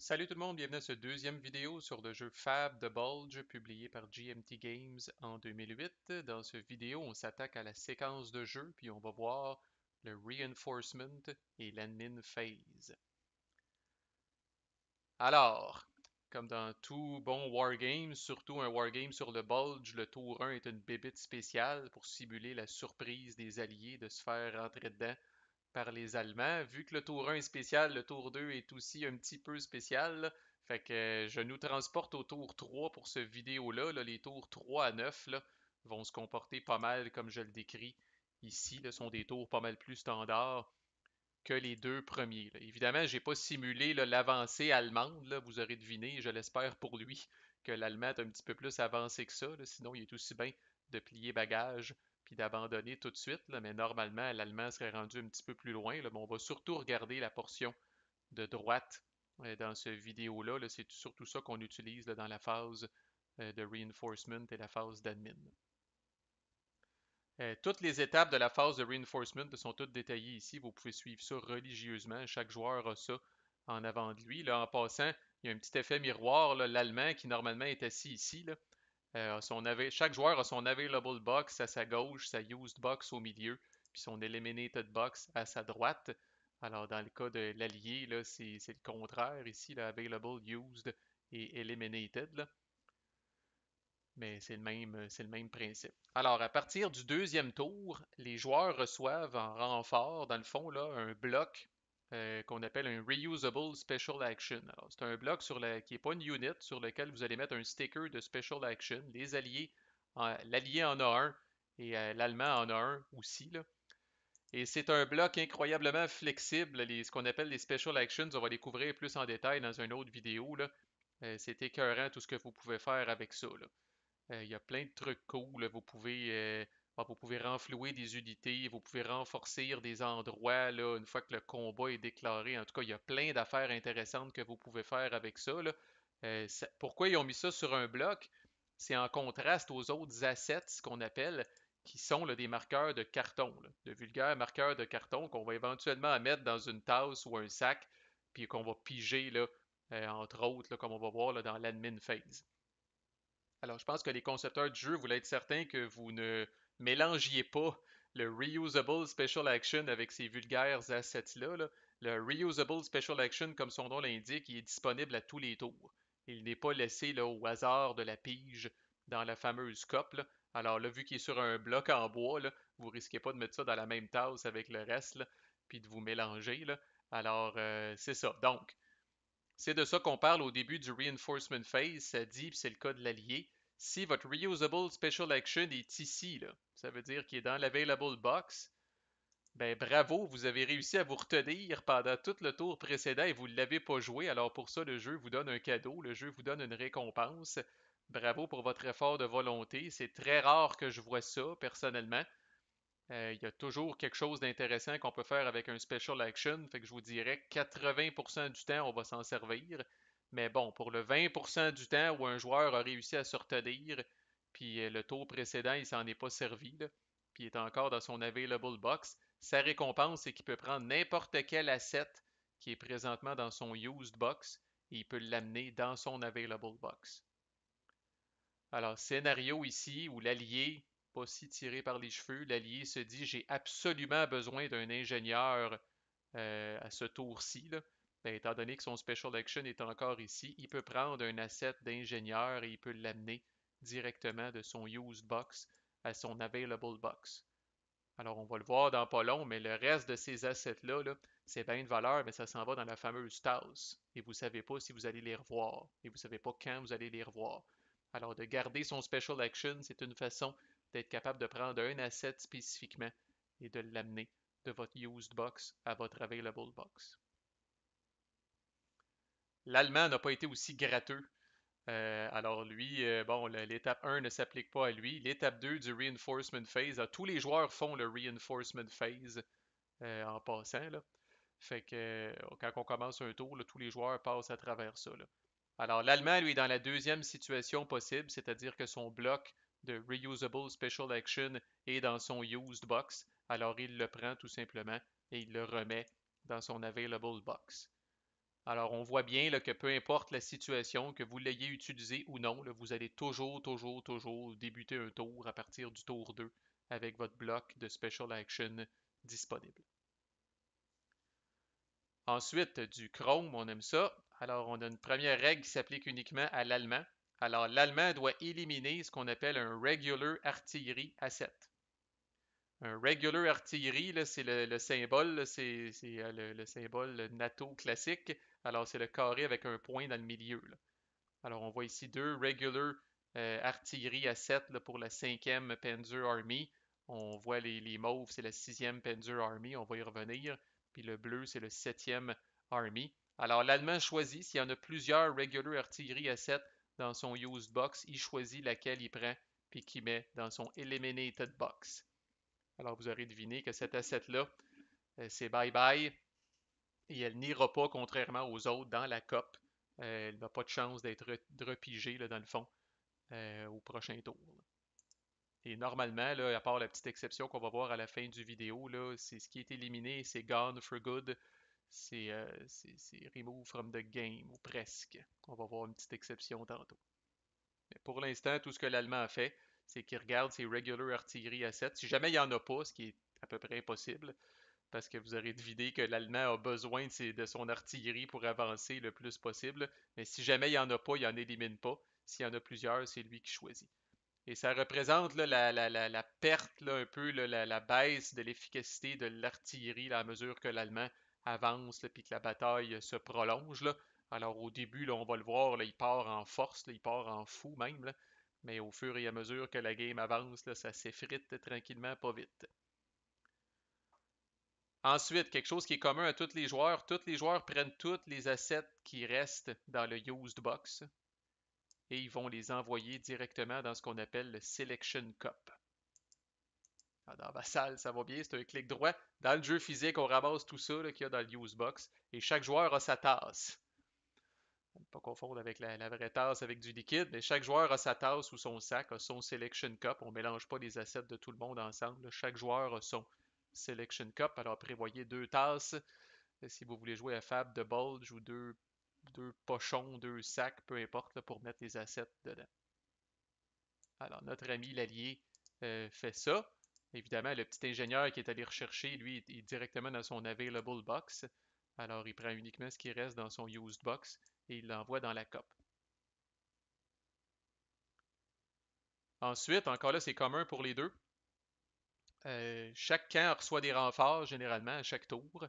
Salut tout le monde, bienvenue à cette deuxième vidéo sur le jeu Fab the Bulge publié par GMT Games en 2008. Dans cette vidéo, on s'attaque à la séquence de jeu puis on va voir le Reinforcement et l'Admin Phase. Alors, comme dans tout bon wargame, surtout un wargame sur le Bulge, le tour 1 est une bébite spéciale pour simuler la surprise des alliés de se faire rentrer dedans par les Allemands. Vu que le tour 1 est spécial, le tour 2 est aussi un petit peu spécial, là. Fait que je nous transporte au tour 3 pour ce vidéo-là. Là. Les tours 3 à 9 là, vont se comporter pas mal comme je le décris ici. Ce sont des tours pas mal plus standards que les deux premiers. Là. Évidemment, j'ai pas simulé l'avancée allemande. Là. Vous aurez deviné, je l'espère pour lui, que l'Allemand est un petit peu plus avancé que ça. Là. Sinon, il est aussi bien de plier bagage puis d'abandonner tout de suite. Là. Mais normalement, l'Allemand serait rendu un petit peu plus loin. Là. Mais on va surtout regarder la portion de droite dans ce vidéo-là. Là. C'est surtout ça qu'on utilise là, dans la phase de reinforcement et la phase d'admin. Toutes les étapes de la phase de reinforcement sont toutes détaillées ici. Vous pouvez suivre ça religieusement. Chaque joueur a ça en avant de lui. Là, en passant, il y a un petit effet miroir. L'Allemand qui normalement est assis ici, là, chaque joueur a son available box à sa gauche, sa used box au milieu, puis son eliminated box à sa droite. Alors, dans le cas de l'allié, c'est le contraire ici, là, available, used et eliminated. Là. Mais c'est le même principe. Alors, à partir du deuxième tour, les joueurs reçoivent en renfort, dans le fond, là, un bloc qu'on appelle un Reusable Special Action. Alors, c'est un bloc qui n'est pas une unit, sur lequel vous allez mettre un sticker de Special Action. Les alliés, l'allié en a un et l'allemand en a un aussi, là. Et c'est un bloc incroyablement flexible, ce qu'on appelle les Special Actions. On va les couvrir plus en détail dans une autre vidéo, là. C'est écœurant tout ce que vous pouvez faire avec ça, là. Il y a plein de trucs cool. Vous pouvez renflouer des unités, vous pouvez renforcer des endroits là, une fois que le combat est déclaré. En tout cas, il y a plein d'affaires intéressantes que vous pouvez faire avec ça, là. Pourquoi ils ont mis ça sur un bloc? C'est en contraste aux autres assets, ce qu'on appelle, qui sont là, des marqueurs de carton, là, de vulgaires marqueurs de carton qu'on va éventuellement mettre dans une tasse ou un sac, puis qu'on va piger, là, entre autres, là, comme on va voir là, dans l'admin phase. Alors, je pense que les concepteurs du jeu voulaient être certains que vous ne mélangiez pas le Reusable Special Action avec ces vulgaires assets-là. Là. Le Reusable Special Action, comme son nom l'indique, il est disponible à tous les tours. Il n'est pas laissé là, au hasard de la pige dans la fameuse coupe. Là. Alors là, vu qu'il est sur un bloc en bois, là, vous risquez pas de mettre ça dans la même tasse avec le reste, là, puis de vous mélanger. Là. Alors, c'est ça. Donc, c'est de ça qu'on parle au début du Reinforcement Phase. Ça dit, puis c'est le cas de l'allié, si votre Reusable Special Action est ici, là, ça veut dire qu'il est dans l'Available Box, ben bravo, vous avez réussi à vous retenir pendant tout le tour précédent et vous ne l'avez pas joué. Alors pour ça, le jeu vous donne un cadeau, le jeu vous donne une récompense. Bravo pour votre effort de volonté. C'est très rare que je vois ça, personnellement. Il y a toujours quelque chose d'intéressant qu'on peut faire avec un special action. Fait que je vous dirais que 80% du temps, on va s'en servir. Mais bon, pour le 20% du temps où un joueur a réussi à se retenir, puis le tour précédent, il s'en est pas servi, là, puis il est encore dans son available box, sa récompense, c'est qu'il peut prendre n'importe quel asset qui est présentement dans son used box et il peut l'amener dans son available box. Alors, scénario ici où l'allié, pas si tiré par les cheveux, l'allié se dit j'ai absolument besoin d'un ingénieur à ce tour-ci. Là. Ben, étant donné que son special action est encore ici, il peut prendre un asset d'ingénieur et il peut l'amener directement de son used box à son available box. Alors, on va le voir dans pas long, mais le reste de ces assets-là, là, c'est bien de valeur, mais ça s'en va dans la fameuse tasse. Et vous ne savez pas si vous allez les revoir. Et vous ne savez pas quand vous allez les revoir. Alors, de garder son special action, c'est une façon d'être capable de prendre un asset spécifiquement et de l'amener de votre used box à votre available box. L'allemand n'a pas été aussi gratteux. Alors lui, bon, l'étape 1 ne s'applique pas à lui. L'étape 2 du reinforcement phase, tous les joueurs font le reinforcement phase en passant. Là. Fait que quand on commence un tour, là, tous les joueurs passent à travers ça. Là. Alors l'Allemand, lui, est dans la deuxième situation possible, c'est-à-dire que son bloc de Reusable Special Action est dans son Used Box. Alors il le prend tout simplement et il le remet dans son Available Box. Alors, on voit bien là, que peu importe la situation, que vous l'ayez utilisé ou non, là, vous allez toujours débuter un tour à partir du tour 2 avec votre bloc de Special Action disponible. Ensuite, du Chrome, on aime ça. Alors, on a une première règle qui s'applique uniquement à l'allemand. Alors, l'allemand doit éliminer ce qu'on appelle un Regular Artillery Asset. Un Regular Artillery, c'est le symbole, c'est le symbole NATO classique. Alors, c'est le carré avec un point dans le milieu, là. Alors, on voit ici deux Regular Artillery Asset là, pour la 5e Panzer Army. On voit les mauves, c'est la 6e Panzer Army, on va y revenir. Puis le bleu, c'est le 7e Army. Alors, l'Allemand choisit, s'il y en a plusieurs Regular Artillery Asset dans son Used Box, il choisit laquelle il prend, puis qu'il met dans son Eliminated Box. Alors, vous aurez deviné que cet asset-là, c'est bye-bye et elle n'ira pas, contrairement aux autres, dans la COP. Elle n'a pas de chance d'être repigée, là, dans le fond, au prochain tour, là. Et normalement, là, à part la petite exception qu'on va voir à la fin du vidéo, là, c'est ce qui est éliminé, c'est gone for good. C'est remove from the game, ou presque. On va voir une petite exception tantôt. Mais pour l'instant, tout ce que l'Allemand a fait, c'est qu'il regarde ses regular artillery assets. Si jamais il n'y en a pas, ce qui est à peu près impossible, parce que vous aurez deviné que l'Allemand a besoin de son artillerie pour avancer le plus possible. Mais si jamais il n'y en a pas, il n'en élimine pas. S'il y en a plusieurs, c'est lui qui choisit. Et ça représente là, la perte, là, un peu la baisse de l'efficacité de l'artillerie là, à mesure que l'Allemand avance et que la bataille se prolonge, là. Alors au début, là, on va le voir, là, il part en force, là, il part en fou même, là. Mais au fur et à mesure que la game avance, là, ça s'effrite tranquillement, pas vite. Ensuite, quelque chose qui est commun à tous les joueurs prennent tous les assets qui restent dans le used box et ils vont les envoyer directement dans ce qu'on appelle le Selection Cup. Dans Vassal, ça va bien, c'est un clic droit. Dans le jeu physique, on ramasse tout ça qu'il y a dans le used box et chaque joueur a sa tasse. Ne pas confondre avec la vraie tasse avec du liquide, mais chaque joueur a sa tasse ou son sac, a son Selection Cup. On ne mélange pas les assets de tout le monde ensemble. Chaque joueur a son Selection Cup. Alors prévoyez deux tasses. Si vous voulez jouer à Fab de Bulge ou deux pochons, deux sacs, peu importe, là, pour mettre les assets dedans. Alors, notre ami l'allié fait ça. Évidemment, le petit ingénieur qui est allé rechercher, lui, est directement dans son available box. Alors, il prend uniquement ce qui reste dans son used box et il l'envoie dans la COP. Ensuite, encore là, c'est commun pour les deux. Chaque camp reçoit des renforts, généralement, à chaque tour.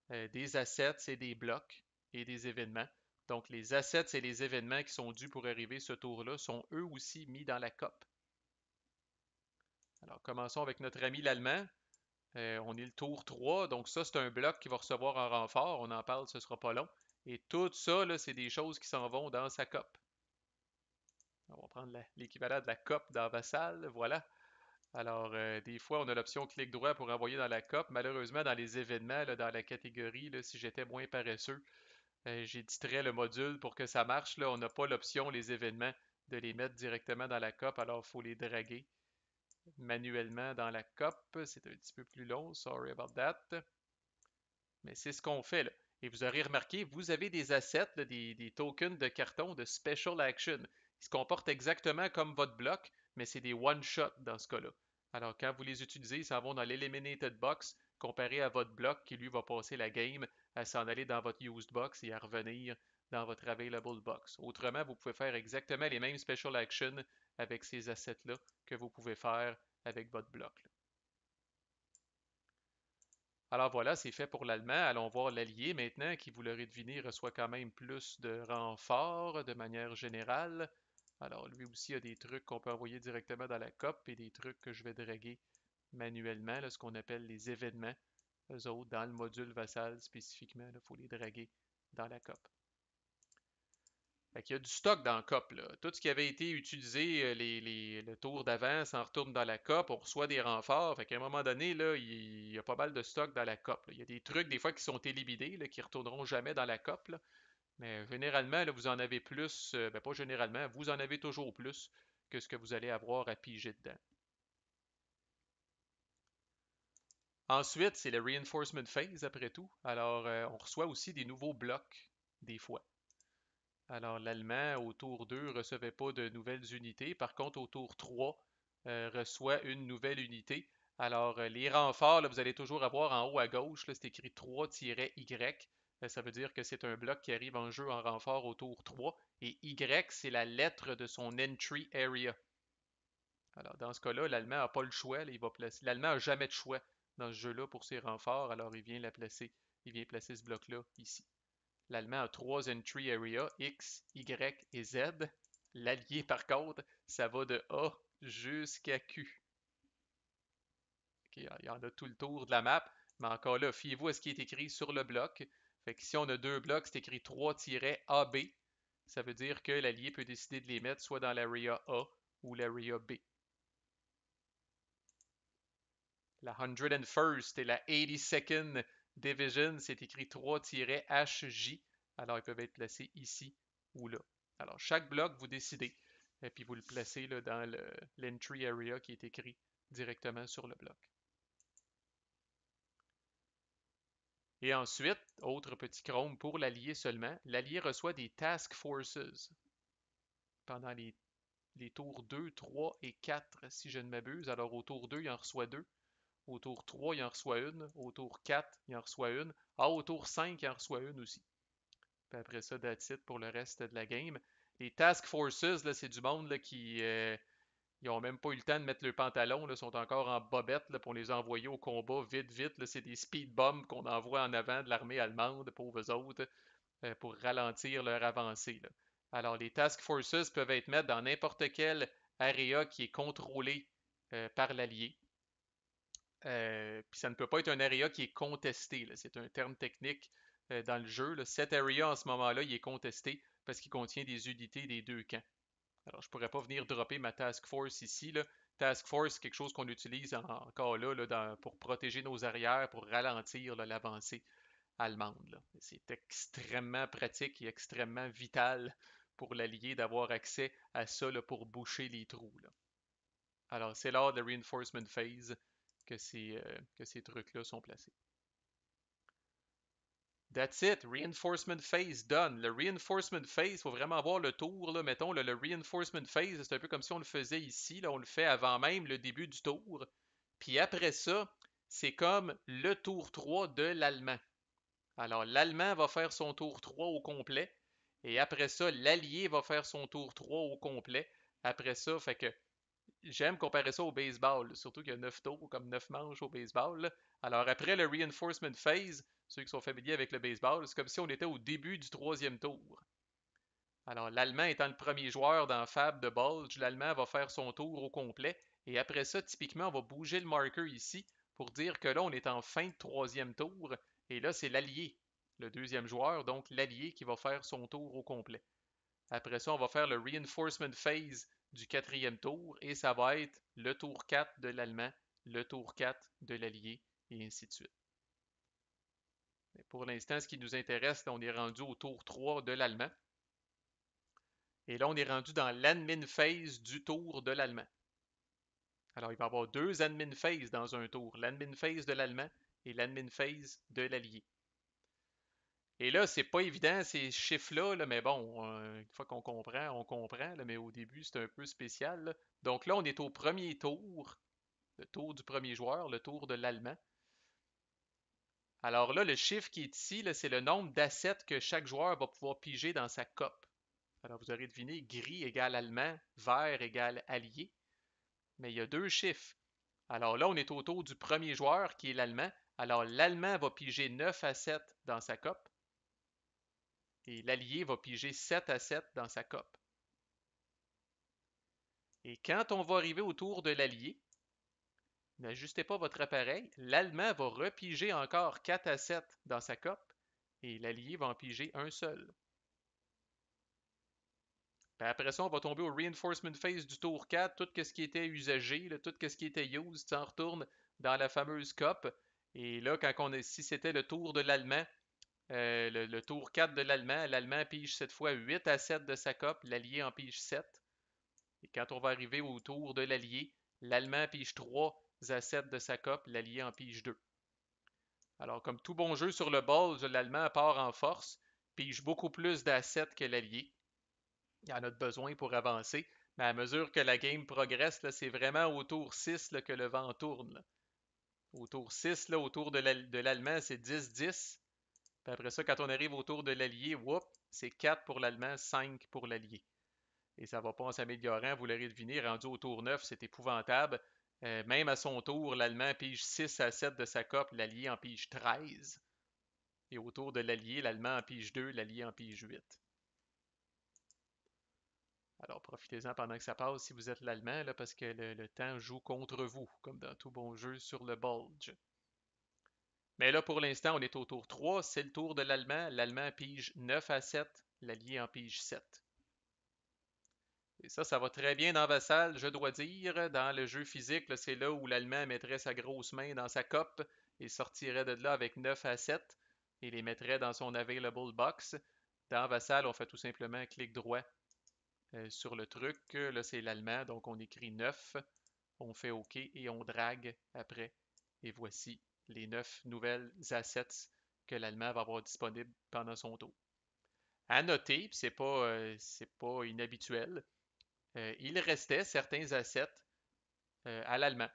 Des assets et des blocs et des événements. Donc, les assets et les événements qui sont dus pour arriver ce tour-là sont eux aussi mis dans la COP. Alors, commençons avec notre ami l'Allemand. On est le tour 3, donc ça, c'est un bloc qui va recevoir un renfort. On en parle, ce sera pas long. Et tout ça, là, c'est des choses qui s'en vont dans sa COP. On va prendre l'équivalent de la COP dans Vassal, voilà. Alors, des fois, on a l'option clic droit pour envoyer dans la COP. Malheureusement, dans les événements, là, dans la catégorie, là, si j'étais moins paresseux, j'éditerais le module pour que ça marche. Là, on n'a pas l'option, les événements, de les mettre directement dans la COP, alors il faut les draguer manuellement dans la COP. C'est un petit peu plus long, sorry about that. Mais c'est ce qu'on fait là. Et vous aurez remarqué, vous avez des assets, là, des tokens de carton de Special Action. Ils se comportent exactement comme votre bloc, mais c'est des one-shot dans ce cas-là. Alors quand vous les utilisez, ils s'en vont dans l'Eliminated Box, comparé à votre bloc qui lui va passer la game à s'en aller dans votre Used Box et à revenir dans votre Available Box. Autrement, vous pouvez faire exactement les mêmes Special Actions avec ces assets-là que vous pouvez faire avec votre bloc, là. Alors voilà, c'est fait pour l'Allemand. Allons voir l'Allié maintenant, qui, vous l'aurez deviné, reçoit quand même plus de renforts de manière générale. Alors lui aussi a des trucs qu'on peut envoyer directement dans la COP et des trucs que je vais draguer manuellement, là, ce qu'on appelle les événements. Eux autres, dans le module vassal spécifiquement, il faut les draguer dans la COP. Fait qu'il y a du stock dans la COP, là. Tout ce qui avait été utilisé le tour d'avant s'en retourne dans la COP, on reçoit des renforts. Fait qu'à un moment donné, là, il y a pas mal de stock dans la COP, là. Il y a des trucs des fois qui sont éliminés, là, qui ne retourneront jamais dans la COP, là. Mais généralement, là, vous en avez plus, ben pas généralement, vous en avez toujours plus que ce que vous allez avoir à piger dedans. Ensuite, c'est le reinforcement phase après tout. Alors, on reçoit aussi des nouveaux blocs des fois. Alors, l'Allemand, au tour 2, ne recevait pas de nouvelles unités. Par contre, au tour 3, reçoit une nouvelle unité. Alors, les renforts, là, vous allez toujours avoir en haut à gauche, c'est écrit 3-Y. Ça veut dire que c'est un bloc qui arrive en jeu en renfort au tour 3. Et Y, c'est la lettre de son entry area. Alors, dans ce cas-là, l'Allemand n'a pas le choix. Là, il va placer. L'Allemand n'a jamais de choix dans ce jeu-là pour ses renforts. Alors, il vient la placer. Il vient placer ce bloc-là ici. L'Allemand a trois entry areas, X, Y et Z. L'Allié, par contre, ça va de A jusqu'à Q. Okay, il y en a tout le tour de la map, mais encore là, fiez-vous à ce qui est écrit sur le bloc. Fait que si on a deux blocs, c'est écrit 3-AB. Ça veut dire que l'Allié peut décider de les mettre soit dans l'area A ou l'area B. La 101st et la 82nd Division, c'est écrit 3-HJ. Alors, ils peuvent être placés ici ou là. Alors, chaque bloc, vous décidez. Et puis, vous le placez là, dans l'entry area qui est écrit directement sur le bloc. Et ensuite, autre petit chrome pour l'allié seulement, l'allié reçoit des task forces pendant les tours 2, 3 et 4, si je ne m'abuse. Alors, au tour 2, il en reçoit deux. Au tour 3, il en reçoit une. Au tour 4, il en reçoit une. Ah, au tour 5, il en reçoit une aussi. Puis après ça, that's it pour le reste de la game. Les Task Forces, là, c'est du monde là, qui ils ont même pas eu le temps de mettre le pantalon, là, sont encore en bobette là, pour les envoyer au combat vite, vite. Là, c'est des speed bombs qu'on envoie en avant de l'armée allemande, pauvres autres, pour ralentir leur avancée. Là. Alors, les Task Forces peuvent être mises dans n'importe quel area qui est contrôlé par l'allié. Puis ça ne peut pas être un area qui est contesté. C'est un terme technique dans le jeu. Là. Cet area en ce moment-là, il est contesté parce qu'il contient des unités des deux camps. Alors, je ne pourrais pas venir dropper ma Task Force ici. Là. Task Force, c'est quelque chose qu'on utilise encore là, pour protéger nos arrières, pour ralentir l'avancée allemande. Là. C'est extrêmement pratique et extrêmement vital pour l'allié d'avoir accès à ça là, pour boucher les trous. Là. Alors, c'est lors de la Reinforcement Phase que ces trucs-là sont placés. That's it, Reinforcement Phase done. Le Reinforcement Phase, il faut vraiment voir le tour, là, mettons, le Reinforcement Phase, c'est un peu comme si on le faisait ici, là, on le fait avant même le début du tour. Puis après ça, c'est comme le tour 3 de l'Allemand. Alors, l'Allemand va faire son tour 3 au complet, et après ça, l'Allié va faire son tour 3 au complet. Après ça, fait que j'aime comparer ça au baseball, surtout qu'il y a 9 tours, comme 9 manches au baseball. Là. Alors après le reinforcement phase, ceux qui sont familiers avec le baseball, c'est comme si on était au début du troisième tour. Alors l'Allemand étant le premier joueur dans Fab de Bulge, l'Allemand va faire son tour au complet. Et après ça, typiquement, on va bouger le marker ici pour dire que là, on est en fin de troisième tour. Et là, c'est l'Allié, le deuxième joueur, donc l'Allié qui va faire son tour au complet. Après ça, on va faire le reinforcement phase du quatrième tour et ça va être le tour 4 de l'Allemand, le tour 4 de l'Allié et ainsi de suite. Mais pour l'instant, ce qui nous intéresse, là, on est rendu au tour 3 de l'Allemand. Et là, on est rendu dans l'admin phase du tour de l'Allemand. Alors, il va y avoir deux admin phases dans un tour, l'admin phase de l'Allemand et l'admin phase de l'Allié. Et là, c'est pas évident ces chiffres-là, là, mais bon, une fois qu'on comprend, on comprend, là, mais au début, c'est un peu spécial. Là. Donc là, on est au premier tour, le tour du premier joueur, le tour de l'Allemand. Alors là, le chiffre qui est ici, c'est le nombre d'assets que chaque joueur va pouvoir piger dans sa cope. Alors vous aurez deviné, gris égale allemand, vert égale allié. Mais il y a deux chiffres. Alors là, on est autour du premier joueur qui est l'allemand. Alors l'allemand va piger 9 assets dans sa cope. Et l'allié va piger 7 à 7 dans sa cope. Et quand on va arriver au tour de l'allié, n'ajustez pas votre appareil, l'allemand va repiger encore 4 à 7 dans sa cope et l'allié va en piger un seul. Puis après ça, on va tomber au reinforcement phase du tour 4, tout ce qui était usagé, là, tout ce qui était used, ça en retourne dans la fameuse cope. Et là, si c'était le tour de l'allemand, le tour 4 de l'allemand pige cette fois 8 à 7 de sa cope, l'allié en pige 7. Et quand on va arriver au tour de l'allié, l'allemand pige 3 à 7 de sa cope, l'allié en pige 2. Alors, comme tout bon jeu sur le ball, l'allemand part en force. pige beaucoup plus d'assets que l'allié. Il en a de besoin pour avancer. Mais à mesure que la game progresse, là, c'est vraiment au tour 6 là, que le vent tourne. Là. Au tour 6, là, au tour de l'Allemand, c'est 10-10. Puis après ça, quand on arrive au tour de l'Allié, whoop, c'est 4 pour l'Allemand, 5 pour l'Allié. Et ça va pas en s'améliorant, vous l'aurez deviné, rendu au tour 9, c'est épouvantable. Même à son tour, l'Allemand pige 6 à 7 de sa cope, l'Allié en pige 13. Et au tour de l'Allié, l'Allemand en pige 2, l'Allié en pige 8. Alors profitez-en pendant que ça passe si vous êtes l'Allemand, là, parce que le temps joue contre vous, comme dans tout bon jeu sur le Bulge. Mais là, pour l'instant, on est au tour 3, c'est le tour de l'Allemand. L'Allemand pige 9 à 7, l'Allié en pige 7. Et ça va très bien dans Vassal, je dois dire. Dans le jeu physique, c'est là où l'Allemand mettrait sa grosse main dans sa cope et sortirait de là avec 9 à 7 et les mettrait dans son available box. Dans Vassal, on fait tout simplement clic droit sur le truc. Là, c'est l'Allemand, donc on écrit 9, on fait OK et on drague après. Et voici les 9 nouvelles assets que l'Allemand va avoir disponibles pendant son tour. À noter, c'est pas inhabituel, il restait certains assets à l'allemand.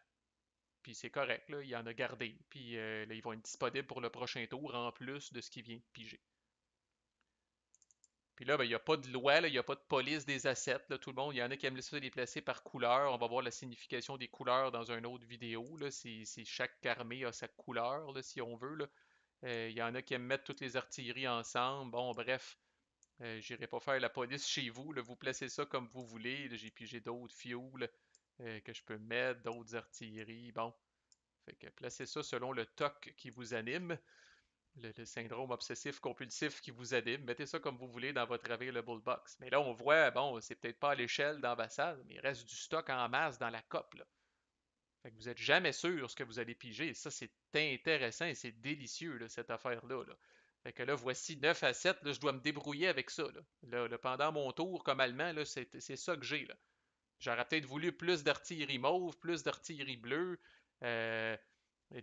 Puis c'est correct, là, il en a gardé. Puis là, ils vont être disponibles pour le prochain tour en plus de ce qu'il vient de piger. Puis là, ben, il n'y a pas de loi, là, il n'y a pas de police des assets. Là, tout le monde, il y en a qui aiment ça les placer par couleur. On va voir la signification des couleurs dans une autre vidéo. Là, chaque armée a sa couleur, là, si on veut. Là. Il y en a qui aiment mettre toutes les artilleries ensemble. Bon, bref, j'irai pas faire la police chez vous. Là, vous placez ça comme vous voulez. Là, j'ai d'autres fuels que je peux mettre, d'autres artilleries. Bon, fait que placez ça selon le TOC qui vous anime, le syndrome obsessif-compulsif qui vous anime. Mettez ça comme vous voulez dans votre available box. Mais là, on voit, bon, c'est peut-être pas à l'échelle dans Vassal, mais il reste du stock en masse dans la cope. Là. Fait que vous n'êtes jamais sûr ce que vous allez piger. Ça, c'est intéressant et c'est délicieux, là, cette affaire-là. Là. Fait que là, voici 9 à 7. Là, je dois me débrouiller avec ça. Là, pendant mon tour, comme allemand, là, c'est ça que j'ai. Là. J'aurais peut-être voulu plus d'artillerie mauve, plus d'artillerie bleue, euh,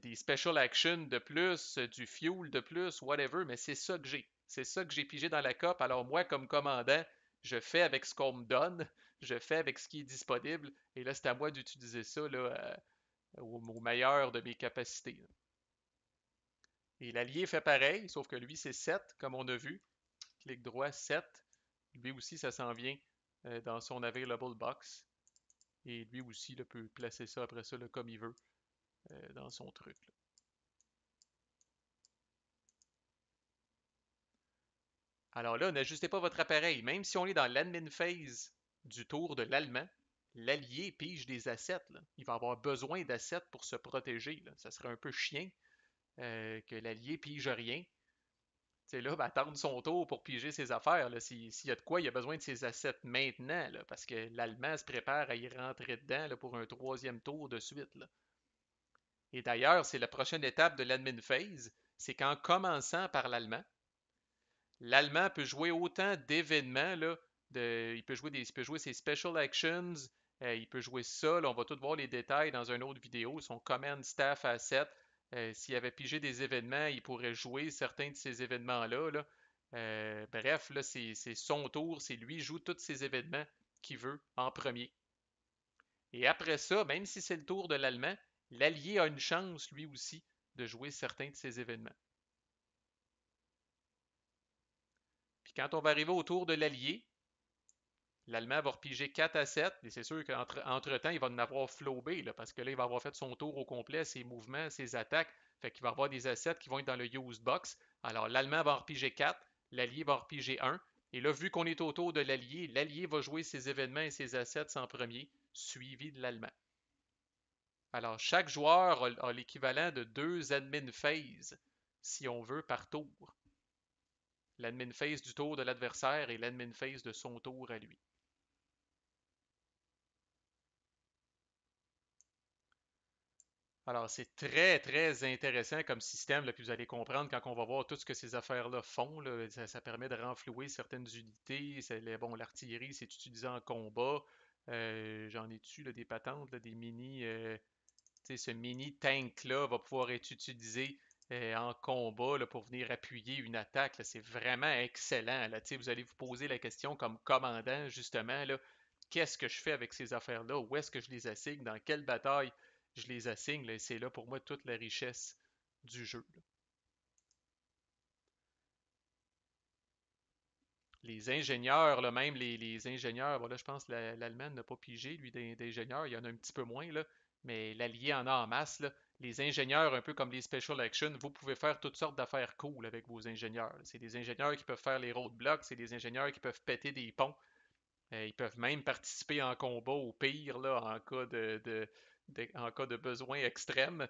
des special actions de plus, du fuel de plus, whatever, mais c'est ça que j'ai. C'est ça que j'ai pigé dans la COP. Alors moi, comme commandant, je fais avec ce qu'on me donne, je fais avec ce qui est disponible, et là, c'est à moi d'utiliser ça là, au meilleur de mes capacités. Et l'allié fait pareil, sauf que lui, c'est 7, comme on a vu. Clic droit, 7. Lui aussi, ça s'en vient dans son available box. Et lui aussi là, peut placer ça après ça là, comme il veut dans son truc. Là. Alors là, n'ajustez pas votre appareil. Même si on est dans l'admin phase du tour de l'allemand, l'allié pige des assets. Là. Il va avoir besoin d'assets pour se protéger. Là. Ça serait un peu chien que l'allié pige rien. C'est là, ben, attendre son tour pour piger ses affaires. S'il y a de quoi, il a besoin de ses assets maintenant, là, parce que l'Allemand se prépare à y rentrer dedans là, pour un troisième tour de suite. Là. Et d'ailleurs, c'est la prochaine étape de l'admin phase, c'est qu'en commençant par l'allemand, l'allemand peut jouer autant d'événements, là, il peut jouer ses special actions, il peut jouer ça, là, on va tout voir les détails dans une autre vidéo, son command staff asset, s'il avait pigé des événements, il pourrait jouer certains de ces événements-là. Là. Bref, là, c'est son tour, c'est lui qui joue tous ces événements qu'il veut en premier. Et après ça, même si c'est le tour de l'Allemand, l'Allié a une chance, lui aussi, de jouer certains de ces événements. Puis quand on va arriver au tour de l'Allié, l'Allemand va repiger 4 à 7, et c'est sûr qu'entre-temps, il va en avoir flobé, là, parce que là, il va avoir fait son tour au complet, ses mouvements, ses attaques, fait qu'il va avoir des assets qui vont être dans le used box. Alors, l'Allemand va en repiger 4, l'Allié va en repiger 1, et là, vu qu'on est au tour de l'Allié va jouer ses événements et ses assets en premier, suivi de l'Allemand. Alors, chaque joueur a l'équivalent de 2 admin phases, si on veut, par tour. L'admin phase du tour de l'adversaire et l'admin phase de son tour à lui. Alors, c'est très, très intéressant comme système, là, puis vous allez comprendre quand on va voir tout ce que ces affaires-là font. Là, ça permet de renflouer certaines unités. Bon, l'artillerie, c'est utilisé en combat. J'en ai dessus des patentes, là, des mini. Ce mini tank-là va pouvoir être utilisé en combat là, pour venir appuyer une attaque. C'est vraiment excellent. Là. Vous allez vous poser la question comme commandant, justement, là, qu'est-ce que je fais avec ces affaires-là? Où est-ce que je les assigne? Dans quelle bataille je les assigne? Là, c'est là pour moi toute la richesse du jeu. Là. Les ingénieurs, là, même les ingénieurs, bon, là, je pense que l'Allemagne n'a pas pigé, lui, d'ingénieurs, il y en a un petit peu moins, là, mais l'Allié en a en masse, là. Les ingénieurs, un peu comme les Special Action, vous pouvez faire toutes sortes d'affaires cool avec vos ingénieurs. C'est des ingénieurs qui peuvent faire les roadblocks, c'est des ingénieurs qui peuvent péter des ponts. Ils peuvent même participer en combat au pire, là, en cas en cas de besoin extrême.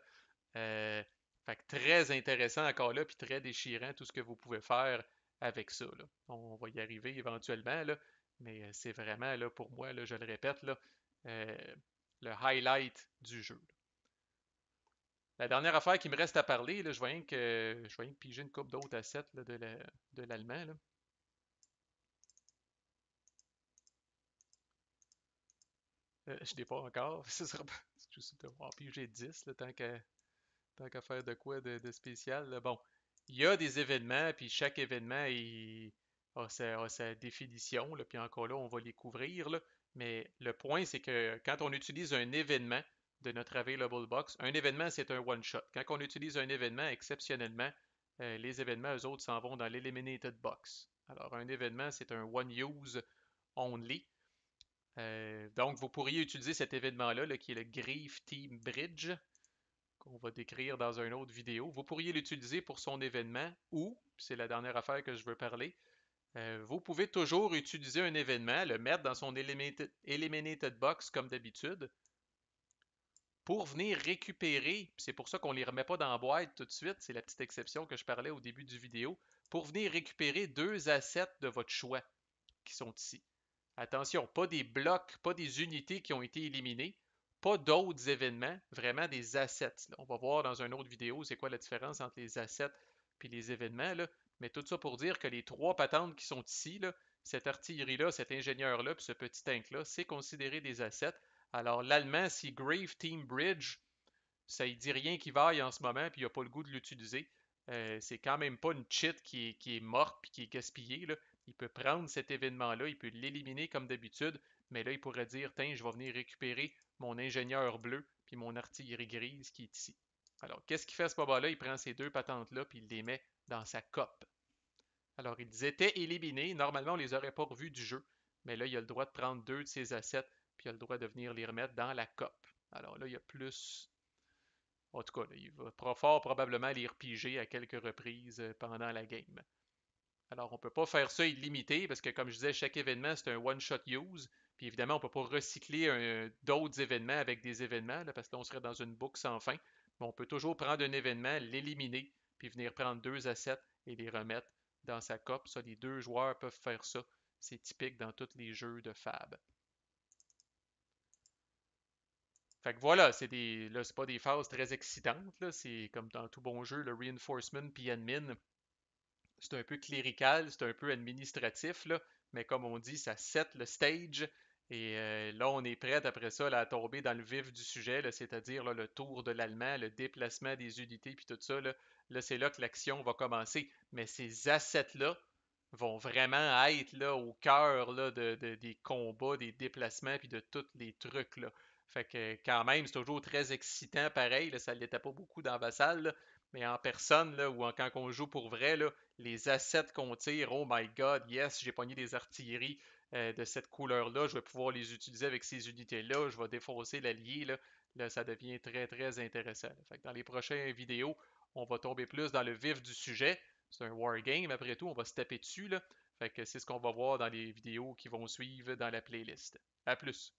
Euh, Fait que très intéressant encore là, puis très déchirant tout ce que vous pouvez faire avec ça. Là. On va y arriver éventuellement, là, mais c'est vraiment, là, pour moi, là, je le répète, là, euh, le highlight du jeu. La dernière affaire qui me reste à parler, là, je viens que piger une coupe d'autres assets là, de l'allemand. Là. Je ne l'ai pas encore. Ce sera juste de voir piger 10 là, tant qu'à faire de quoi de spécial. Là. Bon, il y a des événements, puis chaque événement a sa définition, là, puis encore là, on va les couvrir. Là. Mais le point, c'est que quand on utilise un événement de notre Available Box, un événement, c'est un one-shot. Quand on utilise un événement, exceptionnellement, les événements, eux autres, s'en vont dans l'Eliminated Box. Alors, un événement, c'est un one-use only. Donc, vous pourriez utiliser cet événement-là, là, qui est le Grief Team Bridge, qu'on va décrire dans une autre vidéo. Vous pourriez l'utiliser pour son événement ou, c'est la dernière affaire que je veux parler, vous pouvez toujours utiliser un événement, le mettre dans son Eliminated Box comme d'habitude, pour venir récupérer, c'est pour ça qu'on ne les remet pas dans la boîte tout de suite, c'est la petite exception que je parlais au début du vidéo, pour venir récupérer deux assets de votre choix qui sont ici. Attention, pas des blocs, pas des unités qui ont été éliminées, pas d'autres événements, vraiment des assets. Là. On va voir dans une autre vidéo c'est quoi la différence entre les assets et les événements. Là. Mais tout ça pour dire que les trois patentes qui sont ici, là, cette artillerie-là, cet ingénieur-là, puis ce petit tank-là, c'est considéré des assets. Alors l'allemand, si Grave Team Bridge, ça ne dit rien qui vaille en ce moment, puis il n'a pas le goût de l'utiliser. C'est quand même pas une cheat qui est morte puis qui est gaspillée. Là. Il peut prendre cet événement-là, il peut l'éliminer comme d'habitude, mais là, il pourrait dire, tiens, je vais venir récupérer mon ingénieur bleu puis mon artillerie grise qui est ici. Alors, qu'est-ce qu'il fait à ce moment-là? Il prend ces deux patentes-là puis il les met dans sa cope. Alors, ils étaient éliminés. Normalement, on ne les aurait pas revus du jeu, mais là, il a le droit de prendre deux de ses assets puis il a le droit de venir les remettre dans la cope. Alors là, il y a plus en tout cas, il va fort probablement les repiger à quelques reprises pendant la game. Alors, on ne peut pas faire ça illimité parce que, comme je disais, chaque événement, c'est un one-shot use. Puis évidemment, on ne peut pas recycler d'autres événements avec des événements là, parce que là, on serait dans une boucle sans fin. Mais on peut toujours prendre un événement, l'éliminer, puis venir prendre deux assets et les remettre dans sa cope. Ça, les deux joueurs peuvent faire ça. C'est typique dans tous les jeux de Fab. Fait que voilà, là, c'est pas des phases très excitantes, là. C'est comme dans tout bon jeu, le reinforcement puis admin. C'est un peu clérical, c'est un peu administratif, là. Mais comme on dit, ça set le stage. Et là, on est prêt après ça là, à tomber dans le vif du sujet, là, c'est-à-dire là, le tour de l'allemand, le déplacement des unités, puis tout ça. Là c'est là que l'action va commencer. Mais ces assets-là vont vraiment être là, au cœur là, des combats, des déplacements, puis de tous les trucs. Là. Fait que quand même, c'est toujours très excitant, pareil. Là, ça ne l'était pas beaucoup dans Vassal, là, mais en personne, là, ou quand on joue pour vrai, là, les assets qu'on tire, oh my god, yes, j'ai pogné des artilleries de cette couleur-là, je vais pouvoir les utiliser avec ces unités-là, je vais défausser l'allié, là, ça devient très très intéressant. Fait que dans les prochaines vidéos, on va tomber plus dans le vif du sujet. C'est un wargame, après tout, on va se taper dessus, là. Fait que c'est ce qu'on va voir dans les vidéos qui vont suivre dans la playlist. À plus!